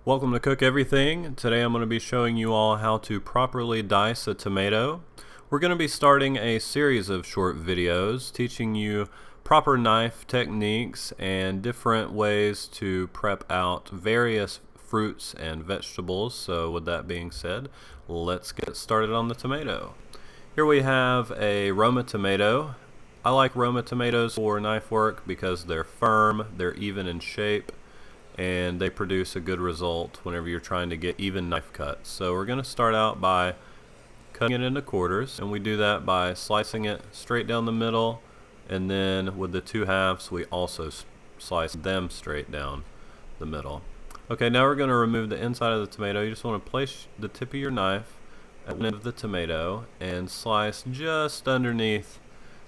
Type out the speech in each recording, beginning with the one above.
Welcome to Cook Everything. Today I'm going to be showing you all how to properly dice a tomato. We're going to be starting a series of short videos teaching you proper knife techniques and different ways to prep out various fruits and vegetables. So with that being said, let's get started on the tomato. Here we have a Roma tomato. I like Roma tomatoes for knife work because they're firm, they're even in shape, and they produce a good result whenever you're trying to get even knife cuts. So we're going to start out by cutting it into quarters, and we do that by slicing it straight down the middle, and then with the two halves we also slice them straight down the middle. Okay, now we're going to remove the inside of the tomato. You just want to place the tip of your knife at the end of the tomato and slice just underneath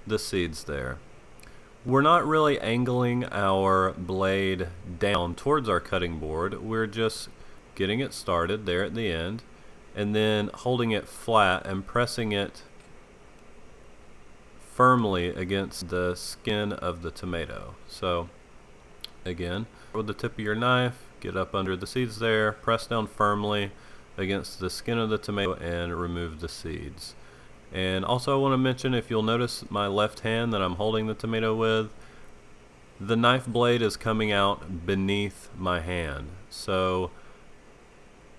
the seeds there. We're not really angling our blade down towards our cutting board. We're just getting it started there at the end and then holding it flat and pressing it firmly against the skin of the tomato. So again, with the tip of your knife, get up under the seeds there, press down firmly against the skin of the tomato and remove the seeds. And also I want to mention, if you'll notice my left hand that I'm holding the tomato with, the knife blade is coming out beneath my hand. So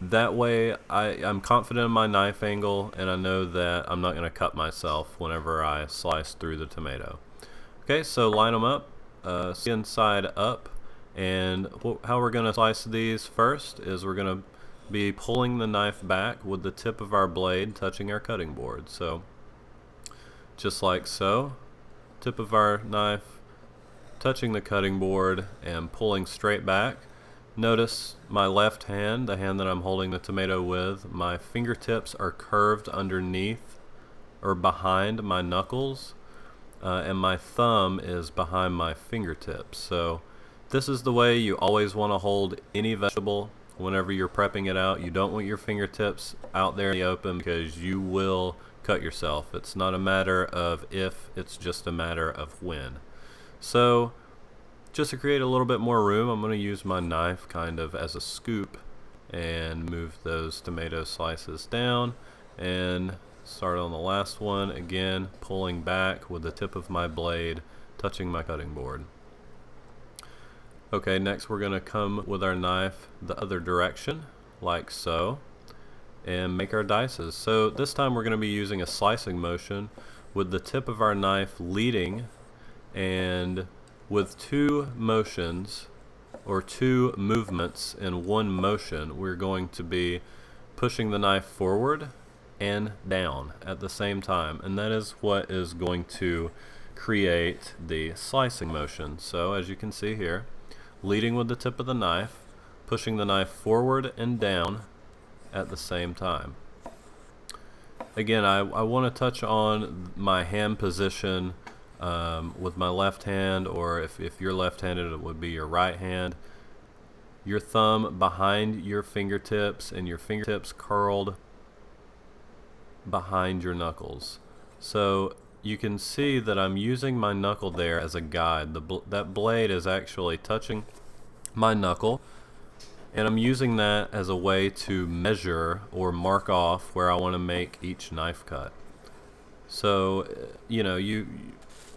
that way I'm confident in my knife angle and I know that I'm not going to cut myself whenever I slice through the tomato. Okay, so line them up, skin side up, and how we're going to slice these first is we're going to be pulling the knife back with the tip of our blade touching our cutting board. So just like so, tip of our knife touching the cutting board and pulling straight back. Notice my left hand, the hand that I'm holding the tomato with, my fingertips are curved underneath or behind my knuckles, and my thumb is behind my fingertips. So this is the way you always want to hold any vegetable whenever you're prepping it out. You don't want your fingertips out there in the open because you will cut yourself. It's not a matter of if, it's just a matter of when. So just to create a little bit more room, I'm going to use my knife kind of as a scoop and move those tomato slices down and start on the last one, again pulling back with the tip of my blade touching my cutting board. Okay, next we're going to come with our knife the other direction, like so, and make our dices. So this time we're going to be using a slicing motion with the tip of our knife leading, and with two motions or two movements in one motion, we're going to be pushing the knife forward and down at the same time, and that is what is going to create the slicing motion. So as you can see here, leading with the tip of the knife, pushing the knife forward and down at the same time. Again, I want to touch on my hand position with my left hand, or if you're left-handed it would be your right hand. Your thumb behind your fingertips and your fingertips curled behind your knuckles. So you can see that I'm using my knuckle there as a guide. That blade is actually touching my knuckle, and I'm using that as a way to measure or mark off where I want to make each knife cut. So you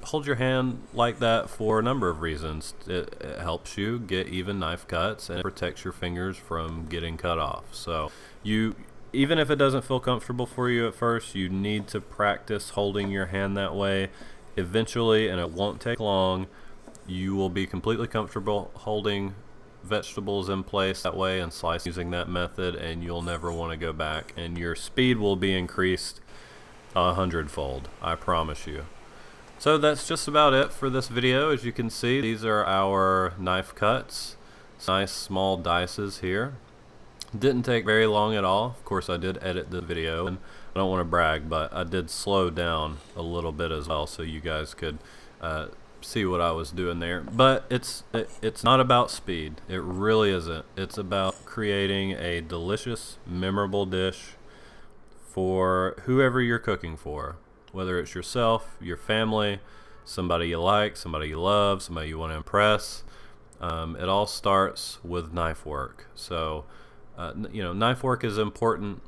hold your hand like that for a number of reasons. It helps you get even knife cuts and it protects your fingers from getting cut off. So even if it doesn't feel comfortable for you at first, you need to practice holding your hand that way. Eventually, and it won't take long, you will be completely comfortable holding vegetables in place that way and slicing using that method, and you'll never want to go back, and your speed will be increased 100-fold, I promise you. So that's just about it for this video. As you can see, these are our knife cuts. Nice small dices here. Didn't take very long at all. Of course I did edit the video, and I don't want to brag, but I did slow down a little bit as well so you guys could see what I was doing there. But it's not about speed. It really isn't. It's about creating a delicious, memorable dish for whoever you're cooking for, whether it's yourself, your family, somebody you like, somebody you love, somebody you want to impress. It all starts with knife work. So knife work is important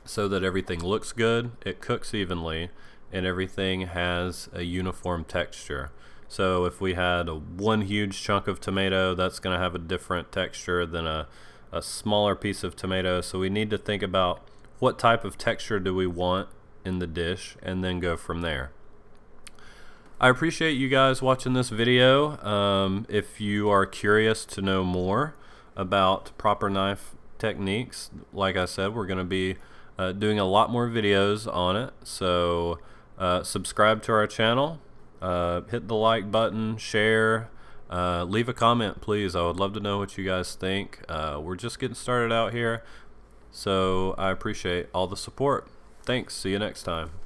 so that everything looks good, it cooks evenly, and everything has a uniform texture. So if we had one huge chunk of tomato, that's going to have a different texture than a smaller piece of tomato. So we need to think about what type of texture do we want in the dish and then go from there. I appreciate you guys watching this video. If you are curious to know more about proper knife techniques, like I said, we're going to be doing a lot more videos on it. So subscribe to our channel, hit the like button, share, leave a comment please. I would love to know what you guys think. We're just getting started out here, so I appreciate all the support. Thanks. See you next time.